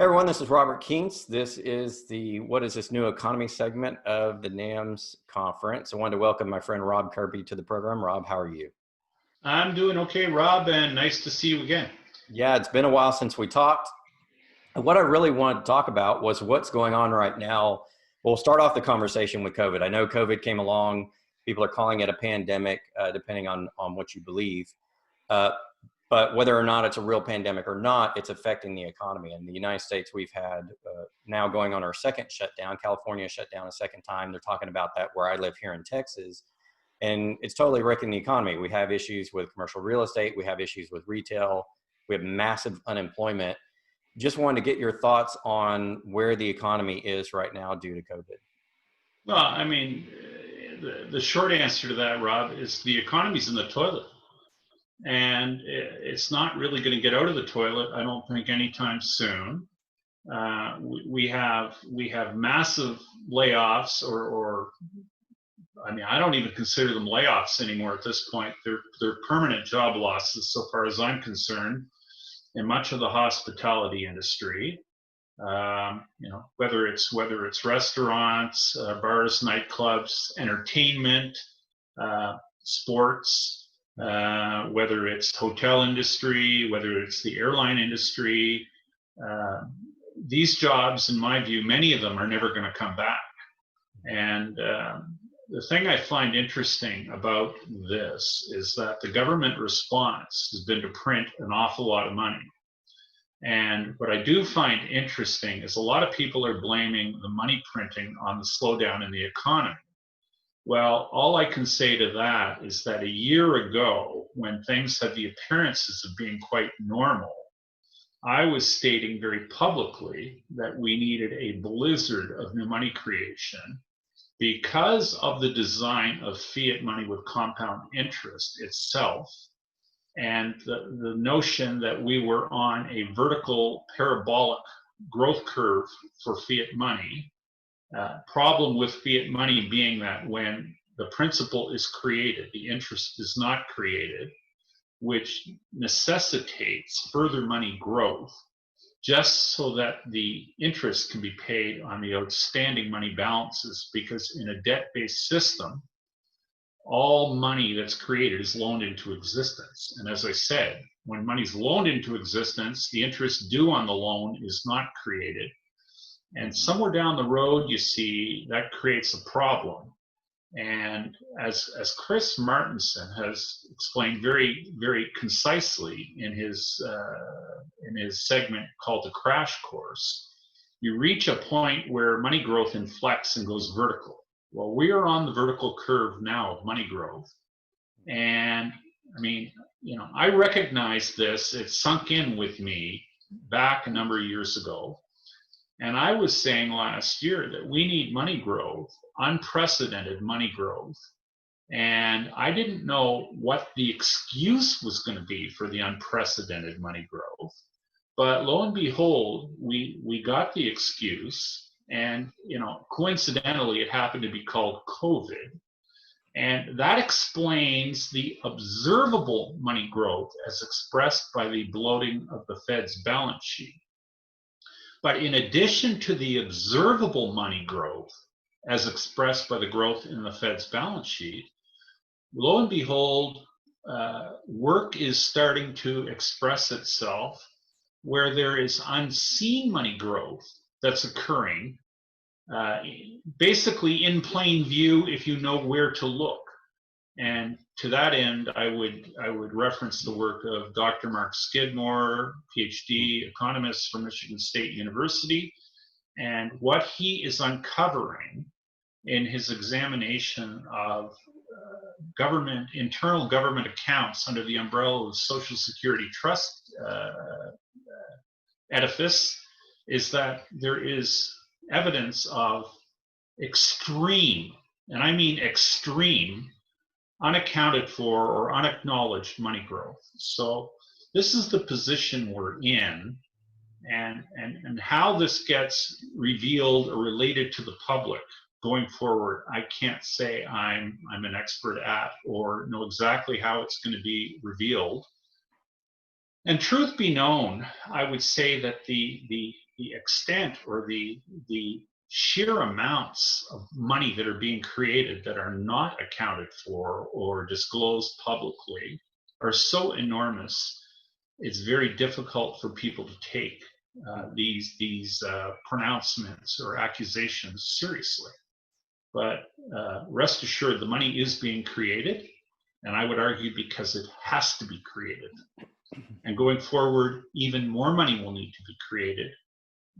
Hey everyone, this is Robert Keens. This is the What is This New Economy segment of the NAMS conference. I wanted to welcome my friend Rob Kirby to the program. Rob, how are you? I'm doing okay, Rob, and nice to see you again. Yeah, it's been a while since we talked. And what I really wanted to talk about was what's going on right now. We'll start off the conversation with COVID. I know COVID came along. People are calling it a pandemic, depending on what you believe. Uh, But whether or not it's a real pandemic or not, it's affecting the economy. In the United States, we've had now going on our second shutdown. California shut down a second time. They're talking about that where I live here in Texas. And it's totally wrecking the economy. We have issues with commercial real estate. We have issues with retail. We have massive unemployment. Just wanted to get your thoughts on where the economy is right now due to COVID. Well, I mean, the short answer to that, Rob, is the economy's in the toilet. And it's not really going to get out of the toilet, I don't think, anytime soon. We have massive layoffs, or I mean, I don't even consider them layoffs anymore at this point. They're permanent job losses, so far as I'm concerned, in much of the hospitality industry. Whether it's restaurants, bars, nightclubs, entertainment, sports. Whether it's hotel industry, whether it's the airline industry, these jobs, in my view, many of them are never going to come back. And the thing I find interesting about this is that the government response has been to print an awful lot of money. And what I do find interesting is a lot of people are blaming the money printing on the slowdown in the economy. Well, all I can say to that is that a year ago, when things had the appearances of being quite normal, I was stating very publicly that we needed a blizzard of new money creation because of the design of fiat money with compound interest itself, and the notion that we were on a vertical parabolic growth curve for fiat money. Problem with fiat money being that when the principal is created, the interest is not created, which necessitates further money growth just so that the interest can be paid on the outstanding money balances, because in a debt-based system, all money that's created is loaned into existence. And as I said, when money's loaned into existence, the interest due on the loan is not created. And somewhere down the road, you see, that creates a problem. And as Chris Martenson has explained very, very concisely in his segment called The Crash Course, you reach a point where money growth inflects and goes vertical. Well, we are on the vertical curve now of money growth. And I mean, I recognize this. It sunk in with me back a number of years ago. And I was saying last year that we need money growth, unprecedented money growth. And I didn't know what the excuse was going to be for the unprecedented money growth. But lo and behold, we got the excuse. And, coincidentally, it happened to be called COVID. And that explains the observable money growth as expressed by the bloating of the Fed's balance sheet. But in addition to the observable money growth, as expressed by the growth in the Fed's balance sheet, lo and behold, work is starting to express itself where there is unseen money growth that's occurring, basically in plain view if you know where to look. And to that end, I would reference the work of Dr. Mark Skidmore, PhD economist from Michigan State University, and what he is uncovering in his examination of internal government accounts under the umbrella of Social Security Trust edifice is that there is evidence of extreme, and I mean extreme, unaccounted for or unacknowledged money growth. So this is the position we're in, and how this gets revealed or related to the public going forward, I can't say I'm an expert at or know exactly how it's going to be revealed. And truth be known, I would say that the the extent or the sheer amounts of money that are being created that are not accounted for or disclosed publicly are so enormous, it's very difficult for people to take these pronouncements or accusations seriously. But rest assured, the money is being created, and I would argue because it has to be created. And going forward, even more money will need to be created.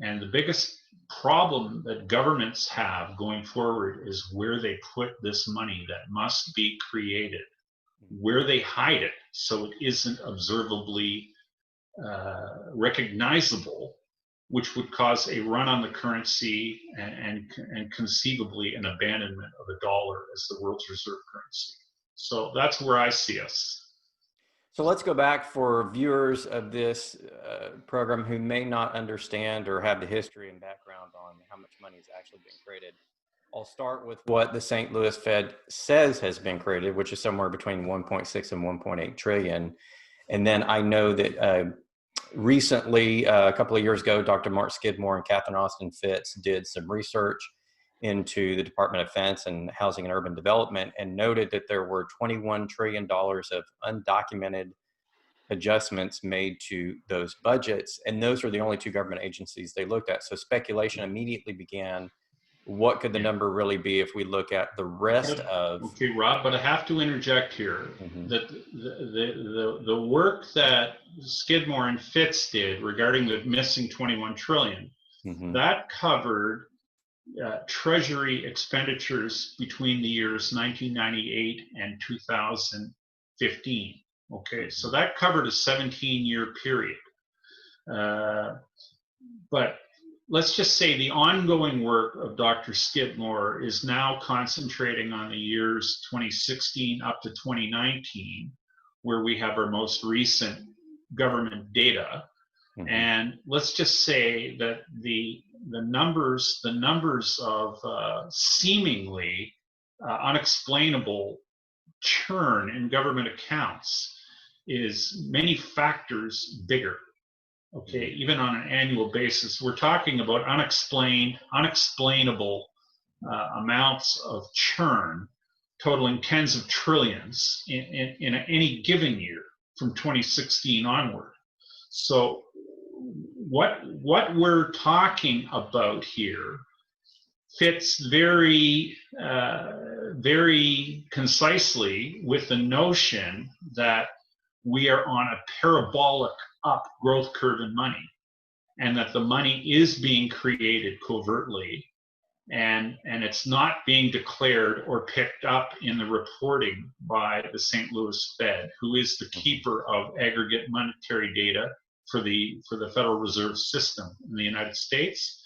And the biggest problem that governments have going forward is where they put this money that must be created, where they hide it so it isn't observably recognizable, which would cause a run on the currency and conceivably an abandonment of the dollar as the world's reserve currency. So that's where I see us. So let's go back for viewers of this program who may not understand or have the history and background on how much money is actually being created. I'll start with what the St. Louis Fed says has been created, which is somewhere between 1.6 and 1.8 trillion. And then I know that recently, a couple of years ago, Dr. Mark Skidmore and Catherine Austin Fitts did some research into the Department of Defense and Housing and Urban Development and noted that there were $21 trillion of undocumented adjustments made to those budgets. And those are the only two government agencies they looked at. So speculation immediately began. What could the number really be if we look at the rest of... Okay, Rob, but I have to interject here that the work that Skidmore and Fitts did regarding the missing 21 trillion, that covered Treasury expenditures between the years 1998 and 2015. Okay, so that covered a 17-year period. But let's just say the ongoing work of Dr. Skidmore is now concentrating on the years 2016 up to 2019, where we have our most recent government data. And let's just say that the numbers of seemingly unexplainable churn in government accounts is many factors bigger. Okay, even on an annual basis, we're talking about unexplainable amounts of churn totaling tens of trillions in any given year from 2016 onward. So what we're talking about here fits very concisely with the notion that we are on a parabolic up growth curve in money, and that the money is being created covertly, and it's not being declared or picked up in the reporting by the St. Louis Fed, who is the keeper of aggregate monetary data for the Federal Reserve System in the United States.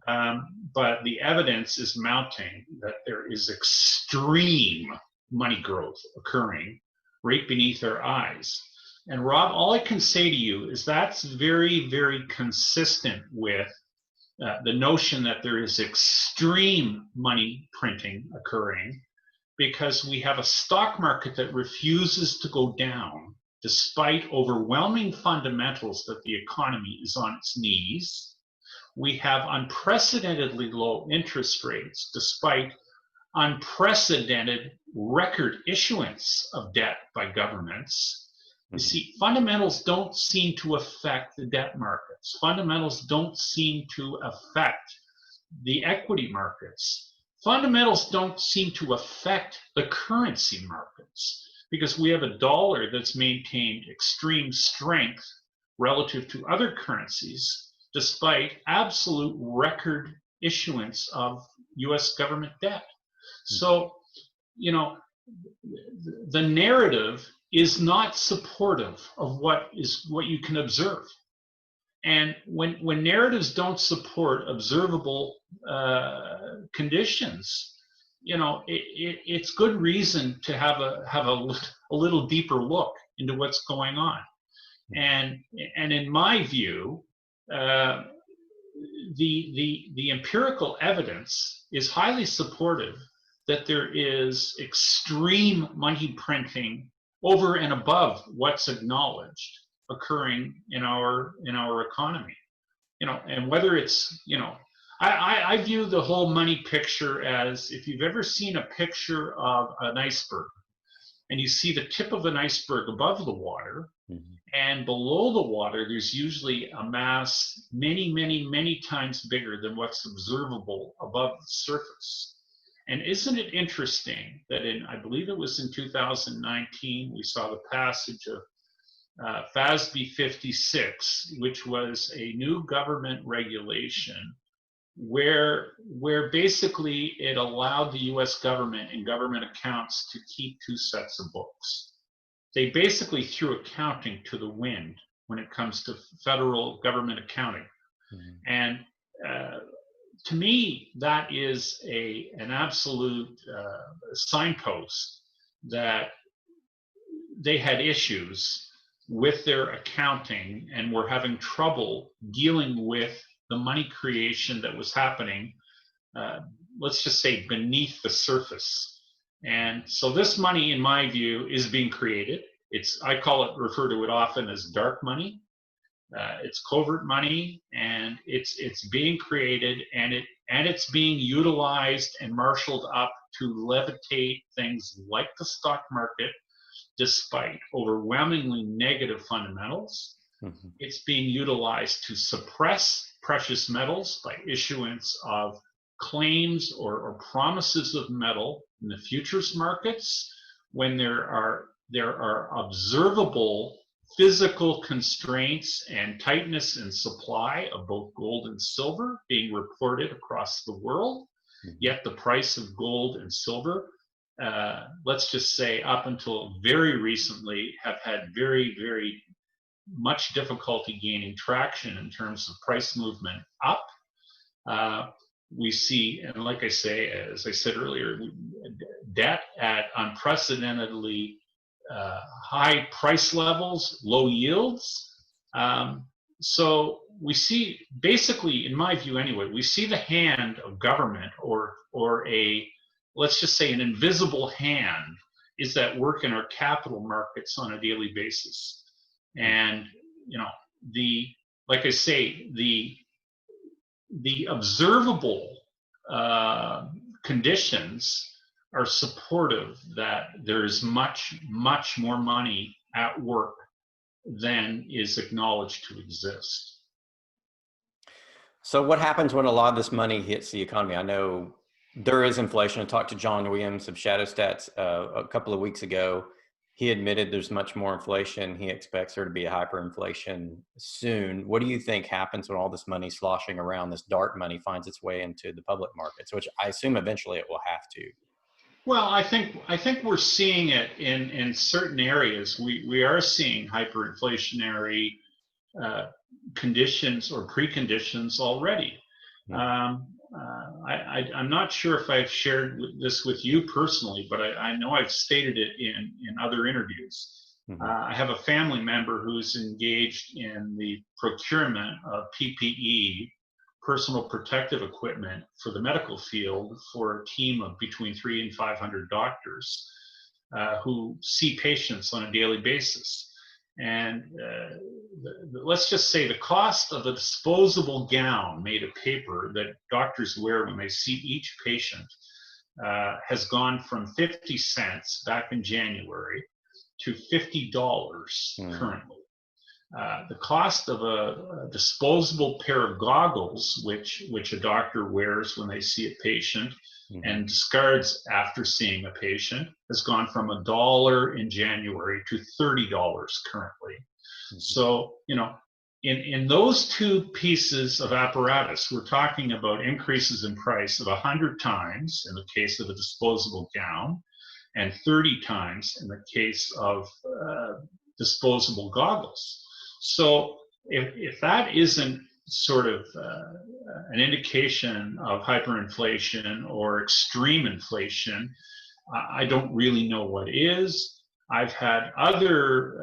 But the evidence is mounting that there is extreme money growth occurring right beneath our eyes. And Rob, all I can say to you is that's very, very consistent with the notion that there is extreme money printing occurring, because we have a stock market that refuses to go down despite overwhelming fundamentals that the economy is on its knees. We have unprecedentedly low interest rates despite unprecedented record issuance of debt by governments. You see, fundamentals don't seem to affect the debt markets. Fundamentals don't seem to affect the equity markets. Fundamentals don't seem to affect the currency markets, because we have a dollar that's maintained extreme strength relative to other currencies, despite absolute record issuance of US government debt. So, you know, the narrative is not supportive of what you can observe. And when narratives don't support observable conditions, you know, it's good reason to have a little deeper look into what's going on. And in my view, the empirical evidence is highly supportive that there is extreme money printing over and above what's acknowledged occurring in our economy. and whether it's, I view the whole money picture as, if you've ever seen a picture of an iceberg and you see the tip of an iceberg above the water, and below the water, there's usually a mass many, many, many times bigger than what's observable above the surface. And isn't it interesting that I believe it was in 2019, we saw the passage of FASB 56, which was a new government regulation where basically it allowed the US government and government accounts to keep two sets of books. They basically threw accounting to the wind when it comes to federal government accounting. And to me, that is an absolute signpost that they had issues with their accounting and were having trouble dealing with the money creation that was happening, let's just say, beneath the surface. And so this money, in my view, is being created. I refer to it often as dark money. It's covert money, and it's being created, and it's being utilized and marshaled up to levitate things like the stock market, despite overwhelmingly negative fundamentals. It's being utilized to suppress precious metals by issuance of claims or promises of metal in the futures markets when there are observable physical constraints and tightness in supply of both gold and silver being reported across the world. Yet the price of gold and silver, let's just say up until very recently, have had very, very much difficulty gaining traction in terms of price movement up. We see, and like I say, as I said earlier, debt at unprecedentedly high price levels, low yields. So we see, basically, in my view anyway, we see the hand of government or let's just say an invisible hand is at work in our capital markets on a daily basis. And, like I say, the observable conditions are supportive that there is much, much more money at work than is acknowledged to exist. So what happens when a lot of this money hits the economy? I know there is inflation. I talked to John Williams of Shadow Stats a couple of weeks ago. He admitted there's much more inflation. He expects there to be a hyperinflation soon. What do you think happens when all this money sloshing around, this dark money, finds its way into the public markets, which I assume eventually it will have to? Well, I think we're seeing it in certain areas. We are seeing hyperinflationary conditions or preconditions already. I'm not sure if I've shared this with you personally, but I know I've stated it in other interviews. I have a family member who's engaged in the procurement of PPE, personal protective equipment, for the medical field for a team of between 300 and 500 doctors who see patients on a daily basis. And let's just say the cost of a disposable gown made of paper that doctors wear when they see each patient has gone from 50 cents back in January to $50 currently. The cost of a disposable pair of goggles, which a doctor wears when they see a patient and discards after seeing a patient, has gone from $1 in January to $30 currently. So, in those two pieces of apparatus, we're talking about increases in price of 100 times in the case of a disposable gown, and 30 times in the case of disposable goggles. So if that isn't sort of an indication of hyperinflation or extreme inflation, I don't really know what is. I've had other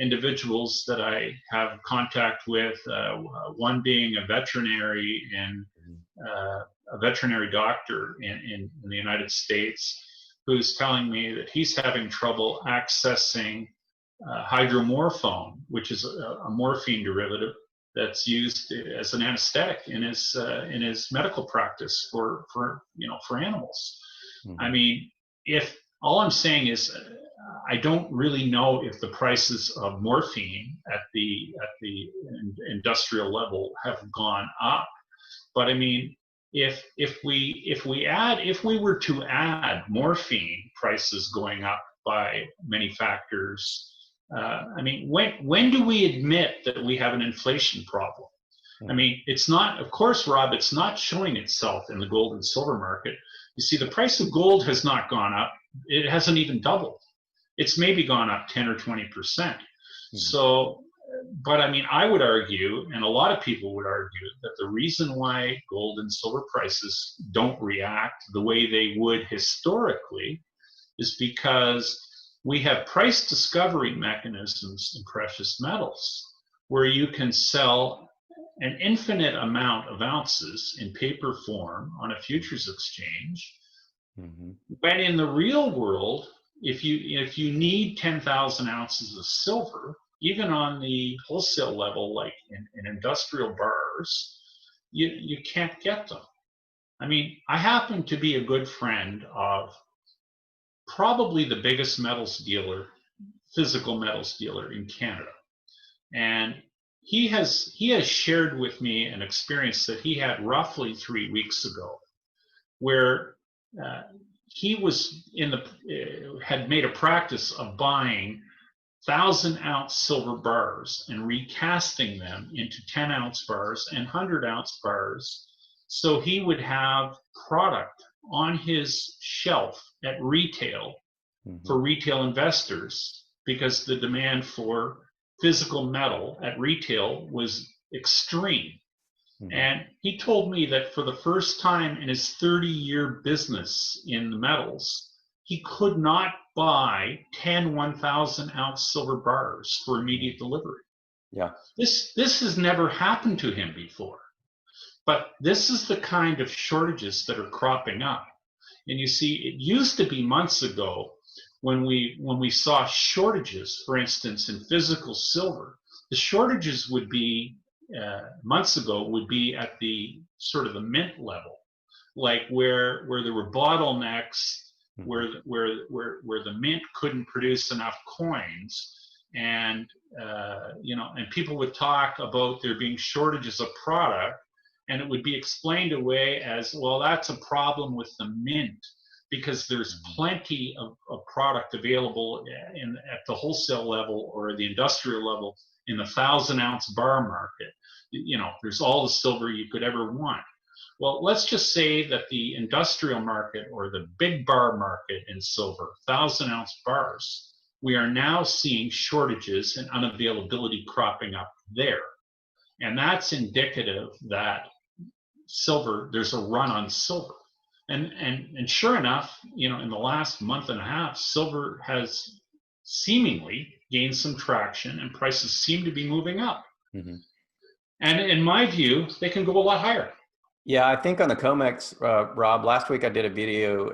individuals that I have contact with, one being a veterinary doctor in the United States, who's telling me that he's having trouble accessing hydromorphone, which is a morphine derivative, that's used as an anesthetic in his medical practice for animals. I mean, if all I'm saying is, I don't really know if the prices of morphine at the industrial level have gone up, but I mean, if we were to add morphine prices going up by many factors, I mean, when do we admit that we have an inflation problem? I mean, it's not, of course, Rob, it's not showing itself in the gold and silver market. You see, the price of gold has not gone up. It hasn't even doubled. It's maybe gone up 10 or 20%. So, but I mean, I would argue, and a lot of people would argue, that the reason why gold and silver prices don't react the way they would historically is because we have price discovery mechanisms in precious metals where you can sell an infinite amount of ounces in paper form on a futures exchange. But in the real world, if you need 10,000 ounces of silver, even on the wholesale level, like in industrial bars, you can't get them. I mean, I happen to be a good friend of probably the biggest metals dealer, physical metals dealer in Canada. And he has shared with me an experience that he had roughly 3 weeks ago, where he was had made a practice of buying 1,000-ounce silver bars and recasting them into 10-ounce bars and 100-ounce bars, so he would have product on his shelf at retail for retail investors, because the demand for physical metal at retail was extreme. And he told me that for the first time in his 30-year business in the metals, he could not buy 10 1,000-ounce silver bars for immediate delivery. Yeah. This has never happened to him before. But this is the kind of shortages that are cropping up. And you see, it used to be months ago when we saw shortages, for instance, in physical silver, the shortages would be months ago would be at the sort of the mint level, like where there were bottlenecks, where the mint couldn't produce enough coins, and and people would talk about there being shortages of product, and it would be explained away as, well, that's a problem with the mint, because there's plenty of product available at the wholesale level or the industrial level in the 1,000-ounce bar market. There's all the silver you could ever want. Well, let's just say that the industrial market or the big bar market in silver, 1,000-ounce bars, we are now seeing shortages and unavailability cropping up there. And that's indicative that silver, there's a run on silver. And sure enough, in the last month and a half, silver has seemingly gained some traction and prices seem to be moving up. And in my view, they can go a lot higher. Yeah, I think on the COMEX, Rob, last week I did a video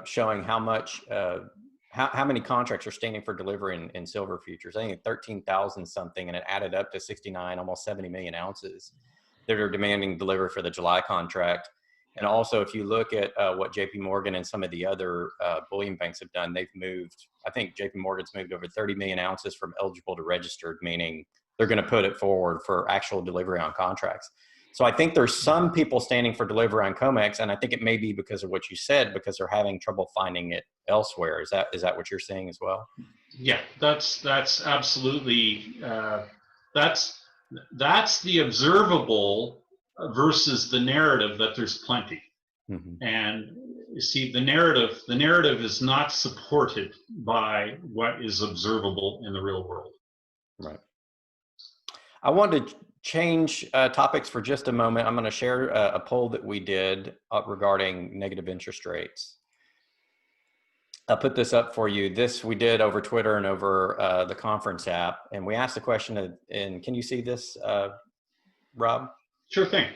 showing how much, how many contracts are standing for delivery in silver futures. I think 13,000 something, and it added up to 69, almost 70 million ounces that are demanding delivery for the July contract. And also, if you look at what JP Morgan and some of the other bullion banks have done, they've moved, I think JP Morgan's moved over 30 million ounces from eligible to registered, meaning they're going to put it forward for actual delivery on contracts. So I think there's some people standing for delivery on COMEX, and I think it may be because of what you said, because they're having trouble finding it elsewhere. Is that what you're saying as well? Yeah, that's absolutely, that's the observable versus the narrative that there's plenty. And you see, the narrative is not supported by what is observable in the real world. Right. I wanted to change topics for just a moment. I'm going to share a poll that we did regarding negative interest rates. I'll put this up for you. This we did over Twitter and over the conference app. And we asked the question, and can you see this, Rob? Sure thing.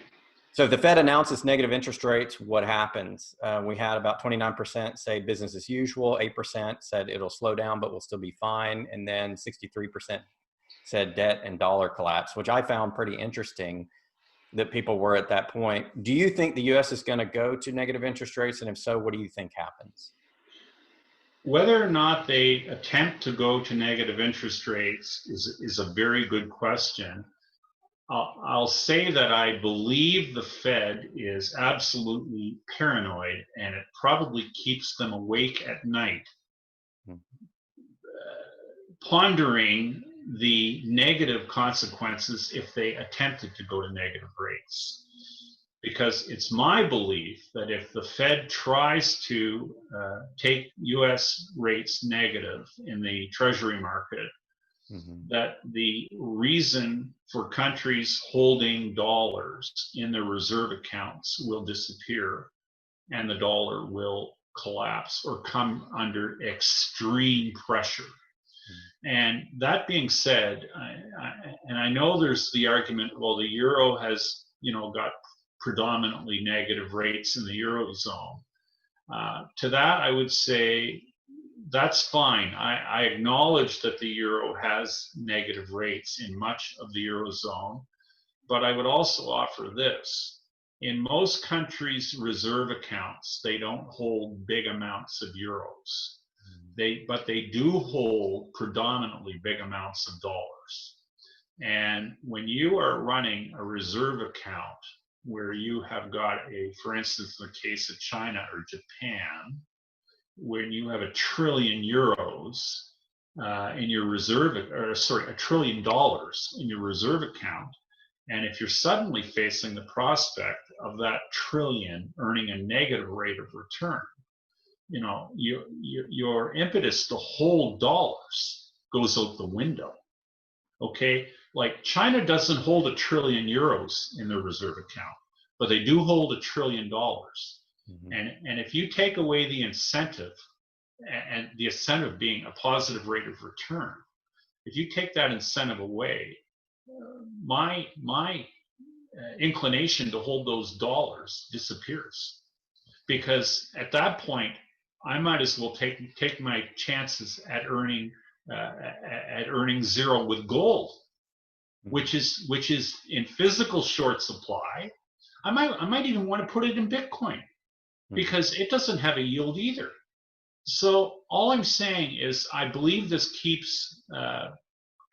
So if the Fed announces negative interest rates, what happens? We had about 29% say business as usual, 8% said it'll slow down, but we'll still be fine. And then 63% said debt and dollar collapse, which I found pretty interesting that people were at that point. Do you think the US is going to go to negative interest rates? And if so, what do you think happens? Whether or not they attempt to go to negative interest rates is a very good question. I'll say that I believe the Fed is absolutely paranoid, and it probably keeps them awake at night, pondering the negative consequences if they attempted to go to negative rates. Because it's my belief that if the Fed tries to take US rates negative in the Treasury market, that the reason for countries holding dollars in their reserve accounts will disappear and the dollar will collapse or come under extreme pressure. And that being said, I know there's the argument, well, the euro has, got predominantly negative rates in the Eurozone. To that, I would say that's fine. I acknowledge that the euro has negative rates in much of the Eurozone, but I would also offer this. In most countries' reserve accounts, they don't hold big amounts of euros. But they do hold predominantly big amounts of dollars. And when you are running a reserve account where you have got for instance, in the case of China or Japan, when you have €1 trillion in your reserve, $1 trillion in your reserve account, and if you're suddenly facing the prospect of that trillion earning a negative rate of return, your impetus to hold dollars goes out the window. Okay, like China doesn't hold €1 trillion in their reserve account, but they do hold $1 trillion. And if you take away the incentive, and the incentive being a positive rate of return, if you take that incentive away, my inclination to hold those dollars disappears, because at that point I might as well take my chances at earning zero with gold, which is in physical short supply. I might even want to put it in Bitcoin because it doesn't have a yield either. So all I'm saying is I believe this keeps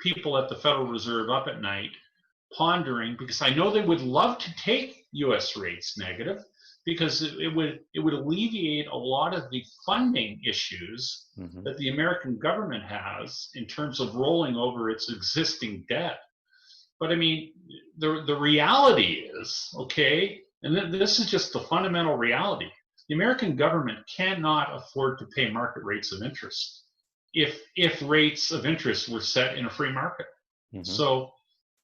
people at the Federal Reserve up at night pondering, because I know they would love to take US rates negative, because it would alleviate a lot of the funding issues that the American government has in terms of rolling over its existing debt. But I mean, the reality is, okay, and this is just the fundamental reality. The American government cannot afford to pay market rates of interest if rates of interest were set in a free market. So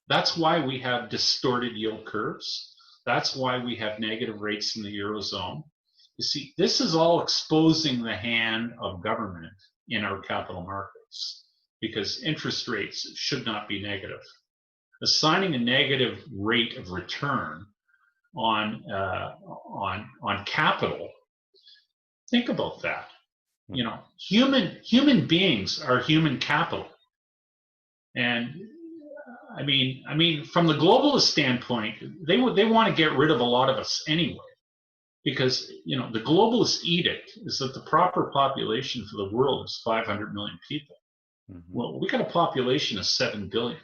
that's why we have distorted yield curves. That's why we have negative rates in the Eurozone. You see, this is all exposing the hand of government in our capital markets, because interest rates should not be negative. Assigning a negative rate of return on capital, think about that. Human beings are human capital, and I mean, from the globalist standpoint, they want to get rid of a lot of us anyway, because the globalist edict is that the proper population for the world is 500 million people. Well, we got a population of 7 billion,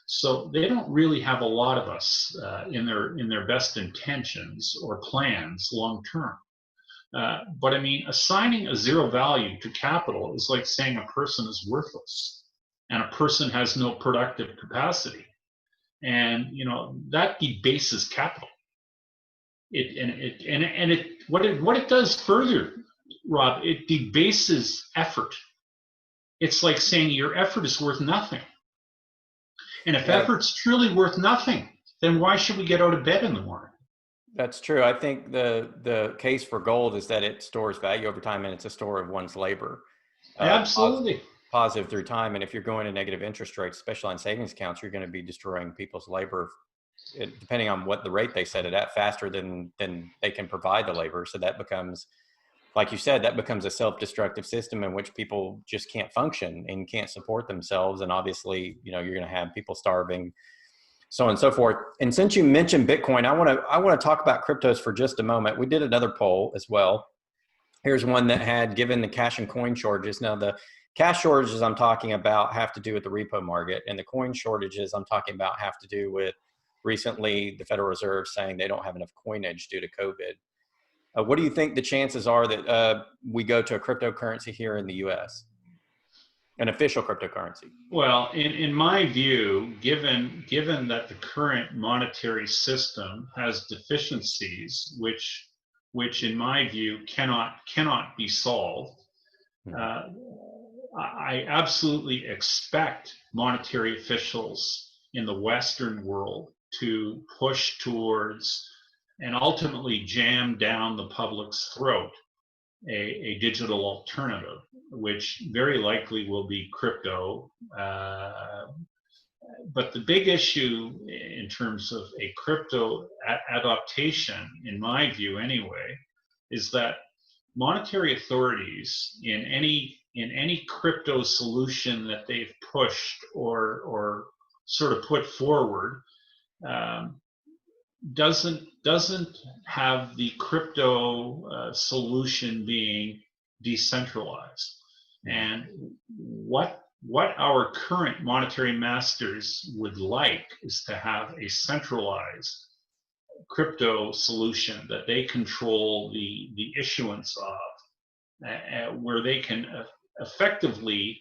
so they don't really have a lot of us in their best intentions or plans long term. But I mean, assigning a zero value to capital is like saying a person is worthless and a person has no productive capacity, and that debases capital. What it does further, Rob, it debases effort. It's like saying your effort is worth nothing. And if effort's truly worth nothing, then why should we get out of bed in the morning? That's true. I think the case for gold is that it stores value over time, and it's a store of one's labor. Absolutely. Positive through time. And if you're going to negative interest rates, especially on savings accounts, you're going to be destroying people's labor, depending on what the rate they set it at, faster than they can provide the labor. So that becomes like you said, that becomes a self-destructive system in which people just can't function and can't support themselves. And obviously, you're going to have people starving, so on and so forth. And since you mentioned Bitcoin, I want to talk about cryptos for just a moment. We did another poll as well. Here's one that had, given the cash and coin shortages. Now, the cash shortages I'm talking about have to do with the repo market, and the coin shortages I'm talking about have to do with recently the Federal Reserve saying they don't have enough coinage due to COVID. What do you think the chances are that we go to a cryptocurrency here in the US? An official cryptocurrency? Well, in my view, given that the current monetary system has deficiencies, which in my view cannot be solved, I absolutely expect monetary officials in the Western world to push towards and ultimately jam down the public's throat a digital alternative, which very likely will be crypto. But the big issue in terms of a crypto adaptation, in my view anyway, is that monetary authorities in any crypto solution that they've pushed or sort of put forward doesn't have the crypto solution being decentralized. And what our current monetary masters would like is to have a centralized crypto solution that they control the issuance of, where they can effectively,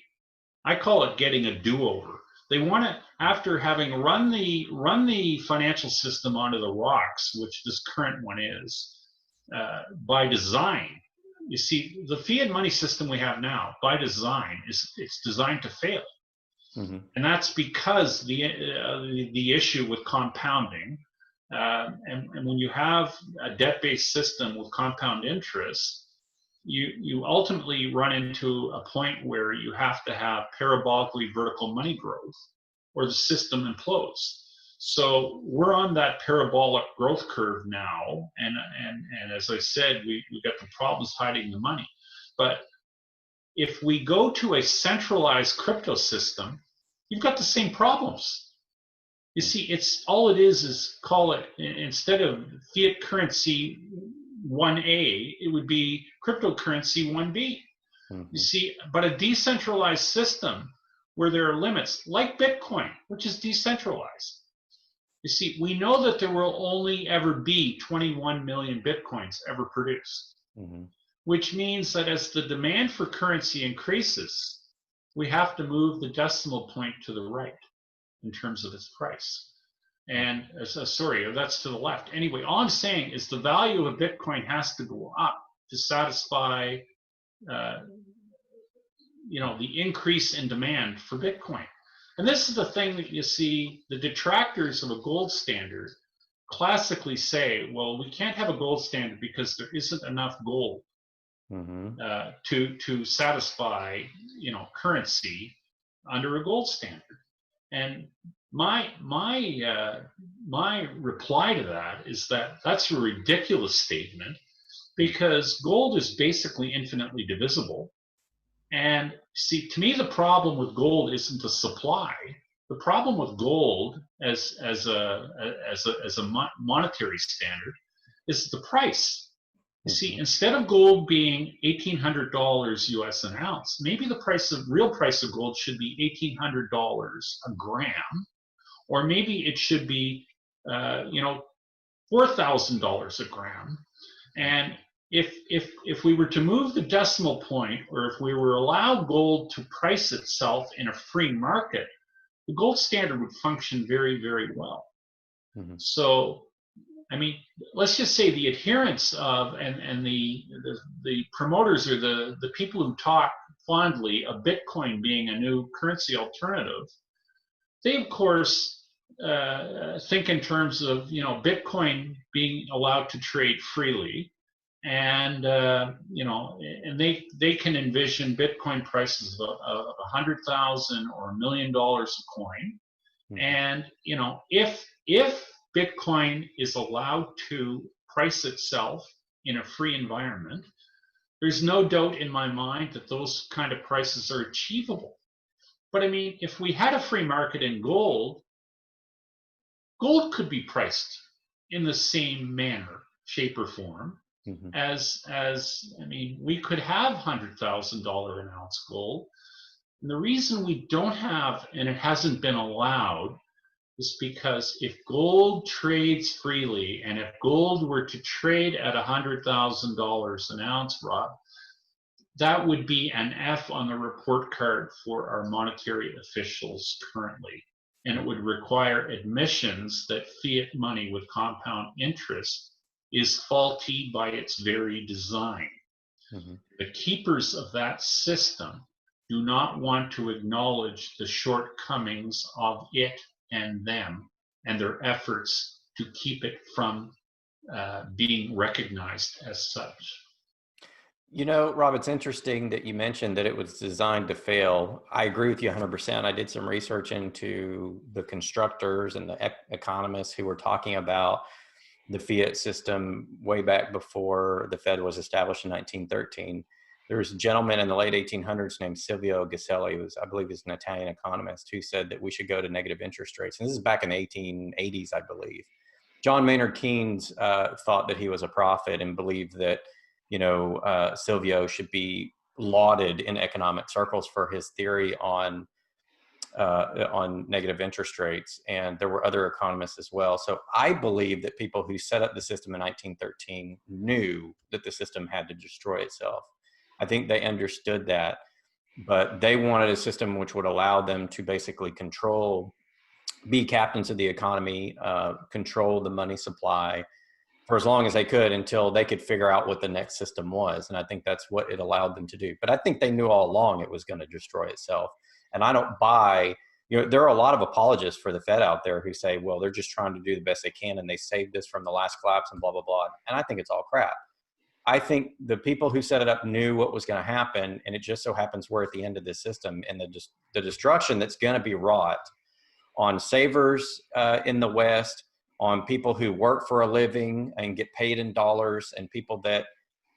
I call it getting a do-over. They want to, after having run the financial system onto the rocks, which this current one is, by design. You see, the fiat money system we have now, by design, it's designed to fail, and that's because the issue with compounding, and when you have a debt-based system with compound interest, you ultimately run into a point where you have to have parabolically vertical money growth, or the system implodes. So we're on that parabolic growth curve now, and as I said, we got the problems hiding the money. But if we go to a centralized crypto system, you've got the same problems. You see, it's all it is call it, instead of fiat currency 1A, it would be cryptocurrency 1B. You see, but a decentralized system where there are limits, like Bitcoin, which is decentralized. You see, we know that there will only ever be 21 million Bitcoins ever produced, which means that as the demand for currency increases, we have to move the decimal point to the right in terms of its price. And sorry, that's to the left. Anyway, all I'm saying is the value of Bitcoin has to go up to satisfy, the increase in demand for Bitcoin. And this is the thing that you see, the detractors of a gold standard classically say, well, we can't have a gold standard because there isn't enough gold to satisfy, currency under a gold standard. And my reply to that is that that's a ridiculous statement, because gold is basically infinitely divisible. And see, to me, the problem with gold isn't the supply. The problem with gold as a monetary standard is the price. You see, instead of gold being $1,800 US an ounce, maybe the real price of gold should be $1,800 a gram, or maybe it should be $4,000 a gram. And if we were to move the decimal point, or if we were allowed gold to price itself in a free market, the gold standard would function very, very well. So, I mean, let's just say the adherents of and the promoters, or the people who talk fondly of Bitcoin being a new currency alternative, they of course think in terms of Bitcoin being allowed to trade freely. And and they can envision Bitcoin prices of 100,000 or $1 million a coin. And if Bitcoin is allowed to price itself in a free environment, There's no doubt in my mind that those kind of prices are achievable. But I mean, if we had a free market in gold, gold could be priced in the same manner, shape, or form as I mean, we could have $100,000 an ounce gold. And the reason we don't have, and it hasn't been allowed, is because if gold trades freely, and if gold were to trade at $100,000 an ounce, Rob, that would be an F on the report card for our monetary officials currently. And it would require admissions that fiat money with compound interest is faulty by its very design. The keepers of that system do not want to acknowledge the shortcomings of it and them and their efforts to keep it from being recognized as such. You know, Rob, it's interesting that you mentioned that it was designed to fail. I agree with you 100%. I did some research into the constructors and the economists who were talking about the fiat system way back before the Fed was established in 1913. There was a gentleman in the late 1800s named Silvio Gasselli, who I believe is an Italian economist, who said that we should go to negative interest rates. And this is back in the 1880s, I believe. John Maynard Keynes thought that he was a prophet and believed that, you know, Silvio should be lauded in economic circles for his theory on negative interest rates. And there were other economists as well. So I believe that people who set up the system in 1913 knew that the system had to destroy itself. I think they understood that, but they wanted a system which would allow them to basically be captains of the economy, control the money supply for as long as they could until they could figure out what the next system was. And I think that's what it allowed them to do. But I think they knew all along it was going to destroy itself. And I don't buy, you know, there are a lot of apologists for the Fed out there who say, well, they're just trying to do the best they can and they saved us from the last collapse and blah, blah, blah. And I think it's all crap. I think the people who set it up knew what was going to happen. And it just so happens we're at the end of this system, and the destruction that's going to be wrought on savers in the West, on people who work for a living and get paid in dollars, and people that,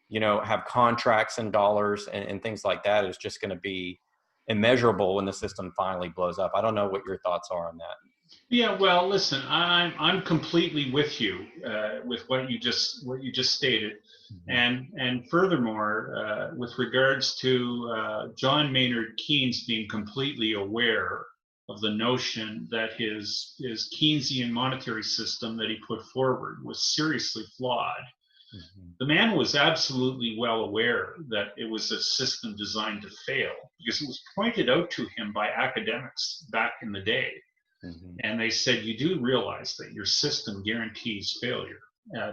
you know, have contracts in dollars and things like that, is just going to be immeasurable when the system finally blows up. I don't know what your thoughts are on that. Yeah, well, listen, I'm completely with you with what you just stated, and furthermore, with regards to John Maynard Keynes being completely aware of the notion that his Keynesian monetary system that he put forward was seriously flawed. The man was absolutely well aware that it was a system designed to fail, because it was pointed out to him by academics back in the day. And they said, you do realize that your system guarantees failure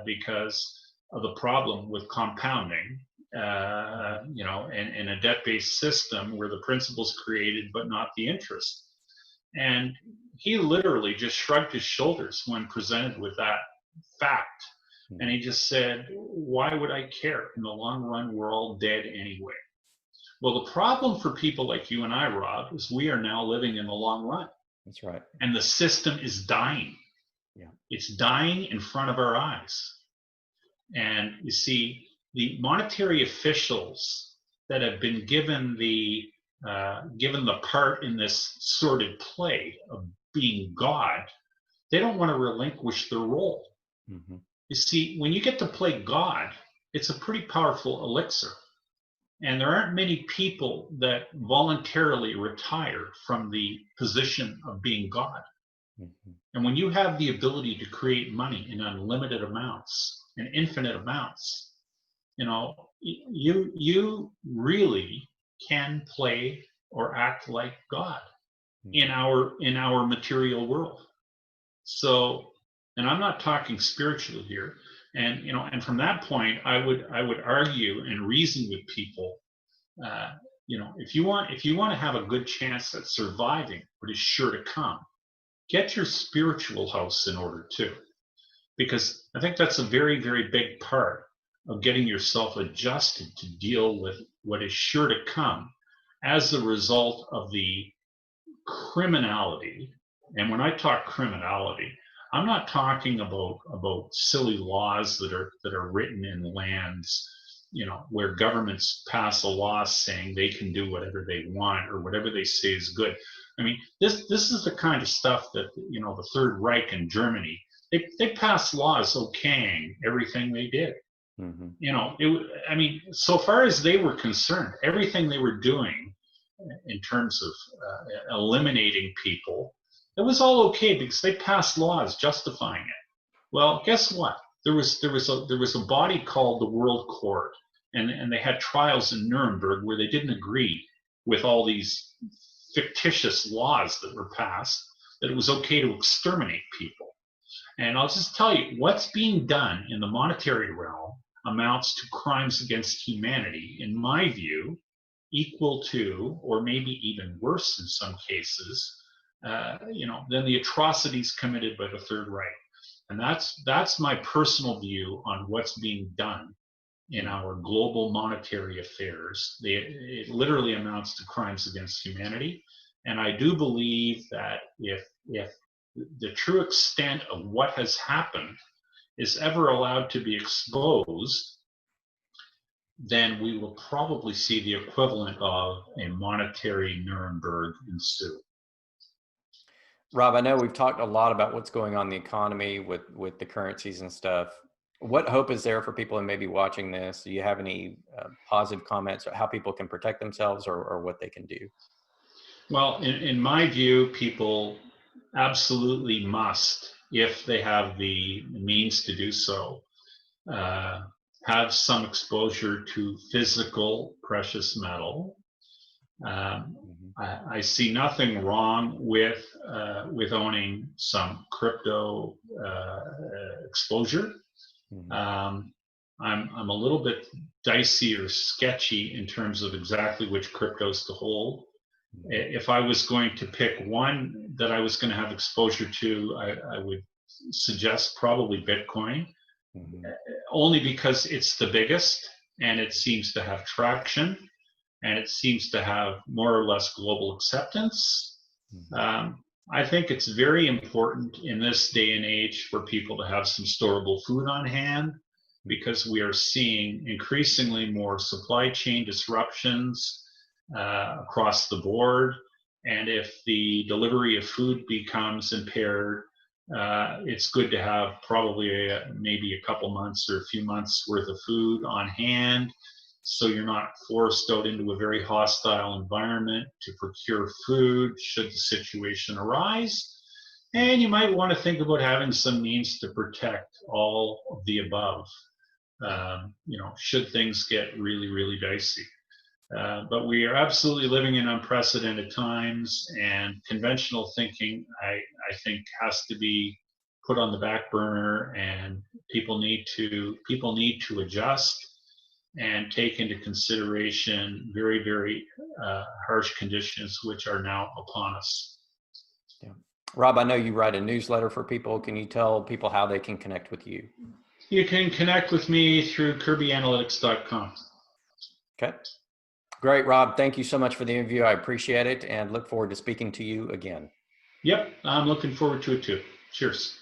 because of the problem with compounding, you know, in a debt-based system where the principal's created but not the interest. And he literally just shrugged his shoulders when presented with that fact. And he just said, why would I care? In the long run, we're all dead anyway. Well, the problem for people like you and I, Rob, is we are now living in the long run. That's right. And the system is dying. Yeah. It's dying in front of our eyes. And you see, the monetary officials that have been given the part in this sordid play of being God, they don't want to relinquish their role. You see, when you get to play God, it's a pretty powerful elixir. And there aren't many people that voluntarily retire from the position of being God. And when you have the ability to create money in unlimited amounts and infinite amounts, you know, you really can play or act like God in our material world. So, and I'm not talking spiritually here. And, you know, and from that point, I would argue and reason with people, you know, if you want to have a good chance at surviving what is sure to come, get your spiritual house in order too, because I think that's a very, very big part of getting yourself adjusted to deal with what is sure to come as a result of the criminality. And when I talk criminality, I'm not talking about silly laws that are written in lands where governments pass a law saying they can do whatever they want or whatever they say is good. I mean, this is the kind of stuff that, the Third Reich in Germany, they passed laws okaying everything they did. I mean, so far as they were concerned, everything they were doing in terms of eliminating people, it was all okay because they passed laws justifying it. Well, guess what? There was a body called the World Court, and they had trials in Nuremberg where they didn't agree with all these fictitious laws that were passed, that it was okay to exterminate people. And I'll just tell you, what's being done in the monetary realm amounts to crimes against humanity, in my view, equal to, or maybe even worse in some cases, than the atrocities committed by the Third Reich. And that's my personal view on what's being done in our global monetary affairs. It literally amounts to crimes against humanity. And I do believe that if the true extent of what has happened is ever allowed to be exposed, then we will probably see the equivalent of a monetary Nuremberg ensue. Rob, I know we've talked a lot about what's going on in the economy with the currencies and stuff. What hope is there for people who may be watching this? Do you have any positive comments on how people can protect themselves or what they can do? Well, in my view, people absolutely must, if they have the means to do so, have some exposure to physical precious metal. I see nothing wrong with owning some crypto exposure. I'm a little bit dicey or sketchy in terms of exactly which cryptos to hold. If I was going to pick one that I was going to have exposure to, I would suggest probably Bitcoin, only because it's the biggest and it seems to have traction and it seems to have more or less global acceptance. I think it's very important in this day and age for people to have some storable food on hand, because we are seeing increasingly more supply chain disruptions across the board. And if the delivery of food becomes impaired, it's good to have probably maybe a couple months or a few months worth of food on hand, so you're not forced out into a very hostile environment to procure food should the situation arise. And you might want to think about having some means to protect all of the above, should things get really, really dicey. But we are absolutely living in unprecedented times, and conventional thinking, I think, has to be put on the back burner, and people need to adjust and take into consideration very, very harsh conditions which are now upon us. Yeah. Rob, I know you write a newsletter for people. Can you tell people how they can connect with you? You can connect with me through kirbyanalytics.com. Okay. Great, Rob. Thank you so much for the interview. I appreciate it and look forward to speaking to you again. Yep, I'm looking forward to it too. Cheers.